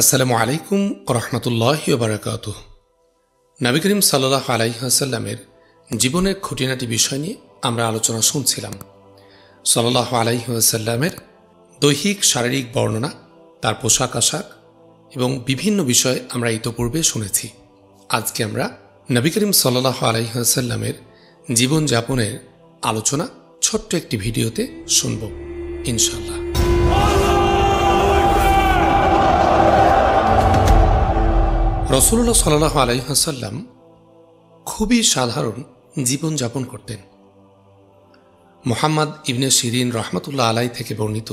আসসালামু আলাইকুম রহমতুল্লাহি ওয়া বারাকাতুহু। নবী করিম সাল্লাল্লাহু আলাইহি ওয়াসাল্লামের জীবনের খুঁটিনাটি বিষয় নিয়ে আমরা আলোচনা শুনছিলাম। সাল্লাল্লাহু আলাইহি ওয়াসাল্লামের দৈহিক শারীরিক বর্ণনা, তার পোশাক আশাক এবং বিভিন্ন বিষয় আমরা ইতোপূর্বে শুনেছি। আজকে আমরা নবী করিম সাল্লাল্লাহু আলাইহি ওয়াসাল্লামের জীবনযাপনের আলোচনা ছোট্ট একটি ভিডিওতে শুনব ইনশাআল্লাহ। রাসূলুল্লাহ সাল্লাল্লাহু আলাইহি ওয়াসাল্লাম খুবই সাধারণ জীবনযাপন করতেন। মুহাম্মদ ইবনে সিরিন রাহমাতুল্লাহ আলাইহি থেকে বর্ণিত,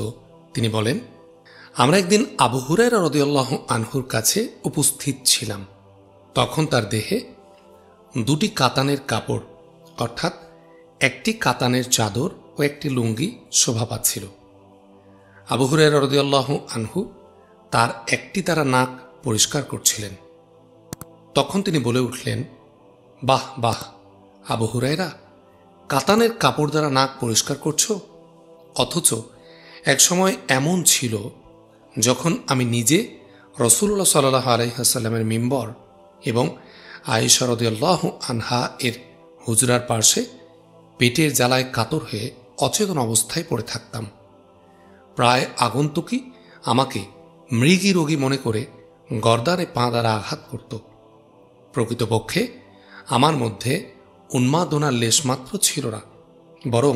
তিনি বলেন, আমরা একদিন আবু হুরায়রা রাদিয়াল্লাহু আনহুর কাছে উপস্থিত ছিলাম। তখন তার দেহে দুটি কাতানের কাপড় অর্থাৎ একটি কাতানের চাদর ও একটি লুঙ্গি শোভা পাচ্ছিল। আবু হুরায়রা রাদিয়াল্লাহু আনহু তার একটি তারা নাক পরিষ্কার করছিলেন। তখন তিনি বলে উঠলেন, বাহ বাহ আবু হুরায়রা, কাতানের কাপড় দ্বারা নাক পরিষ্কার করছো? অথচ এক সময় এমন ছিল যখন আমি নিজে রাসূলুল্লাহ সাল্লাল্লাহু আলাইহি ওয়াসাল্লামের মিম্বর এবং আয়েশা রাদিয়াল্লাহু আনহা এর হুজরার পার্শ্বে পেটের জ্বালায় কাতর হয়ে অচেতন অবস্থায় পড়ে থাকতাম। প্রায় আগন্তুকই আমাকে মৃগী রোগী মনে করে গর্দানে পা দ্বারা আঘাত করত। প্রকৃতপক্ষে আমার মধ্যে উন্মাদনার লেশমাত্র ছিল না, বরং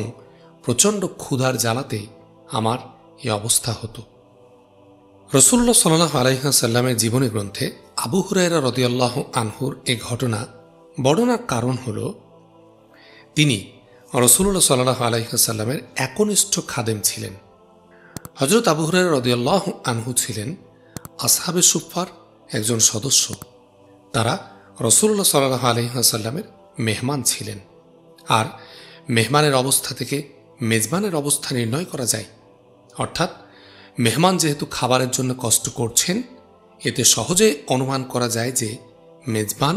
প্রচণ্ড ক্ষুধার জ্বালাতেই আমার এ অবস্থা হতো। রাসূলুল্লাহ সাল্লাল্লাহু আলাইহি ওয়াসাল্লামের জীবনী গ্রন্থে আবু হুরায়রা রাদিয়াল্লাহু আনহুর এ ঘটনা বর্ণনার কারণ হল, তিনি রাসূলুল্লাহ সাল্লাল্লাহু আলাইহি ওয়াসাল্লামের একনিষ্ঠ খাদেম ছিলেন। হযরত আবু হুরায়রা রাদিয়াল্লাহু আনহু ছিলেন আসহাবে সুফফার একজন সদস্য। তারা রাসূলুল্লাহ সাল্লাল্লাহু আলাইহি ওয়াসাল্লামের মেহমান ছিলেন। আর মেহমানের অবস্থা থেকে মেজবানের অবস্থা নির্ণয় করা যায়। অর্থাৎ মেহমান যেহেতু খাবারের জন্য কষ্ট করছেন, এতে সহজে অনুমান করা যায় যে মেজবান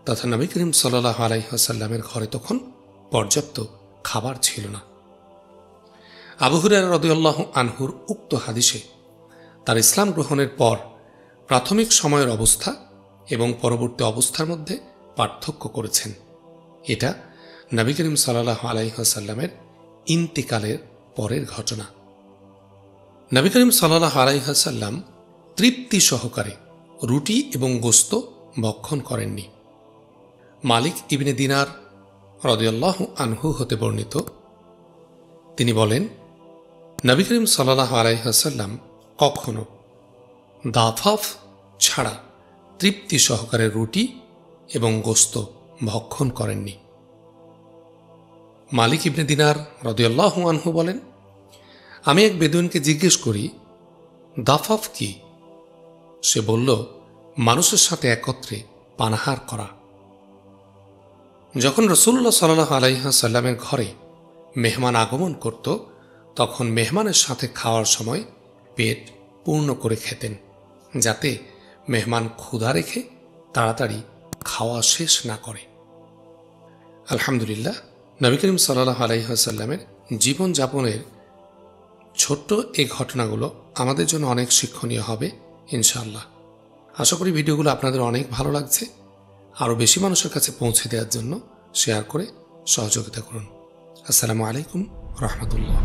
তথা নবী করিম সাল্লাল্লাহু আলাইহি ওয়াসাল্লামের ঘরে তখন পর্যাপ্ত খাবার ছিল না। আবু হুরায়রা রাদিয়াল্লাহু আনহুর উক্ত হাদিসে তার ইসলাম গ্রহণের পর প্রাথমিক সময়ের অবস্থা এবং পরবর্তী অবস্থার মধ্যে পার্থক্য করেছেন। এটা নবী করিম সাল্লাল্লাহু আলাইহি ওয়াসাল্লামের ইন্তিকালের পরের ঘটনা। নবী করিম সাল্লাল্লাহু আলাইহি ওয়াসাল্লাম তৃপ্তি সহকারে রুটি এবং গোশত ভক্ষণ করেননি। মালিক ইবনে দিনার রাদিয়াল্লাহু আনহু হতে বর্ণিত, তিনি বলেন, নবী করিম সাল্লাল্লাহু আলাইহি ওয়াসাল্লাম কখনো দাফাফ ছাড়া তৃপ্তি সহকারে রুটি এবং গোশত ভক্ষণ করেননি। মালিক ইবনে দিনার রাদিয়াল্লাহু আনহু বলেন, আমি এক বেদুইনকে জিজ্ঞেস করি, দাফাফ কি? সে বলল, মানুষের সাথে একত্রে পানাহার করা। যখন রাসূলুল্লাহ সাল্লাল্লাহু আলাইহি ওয়াসাল্লামের ঘরে মেহমান আগমন করত, তখন মেহমানের সাথে খাওয়ার সময় পেট পূর্ণ করে খেতেন, যাতে মেহমান ক্ষুধা রেখে তাড়াতাড়ি খাওয়া শেষ না করে। আলহামদুলিল্লাহ, নবী করিম সাল্লাল্লাহু আলাইহি ওয়াসাল্লামের জীবনযাপনের ছোট্ট এই ঘটনাগুলো আমাদের জন্য অনেক শিক্ষণীয় হবে ইনশাআল্লাহ। আশা করি ভিডিওগুলো আপনাদের অনেক ভালো লাগছে। আরও বেশি মানুষের কাছে পৌঁছে দেওয়ার জন্য শেয়ার করে সহযোগিতা করুন। আসসালামু আলাইকুম রহমতুল্লাহ।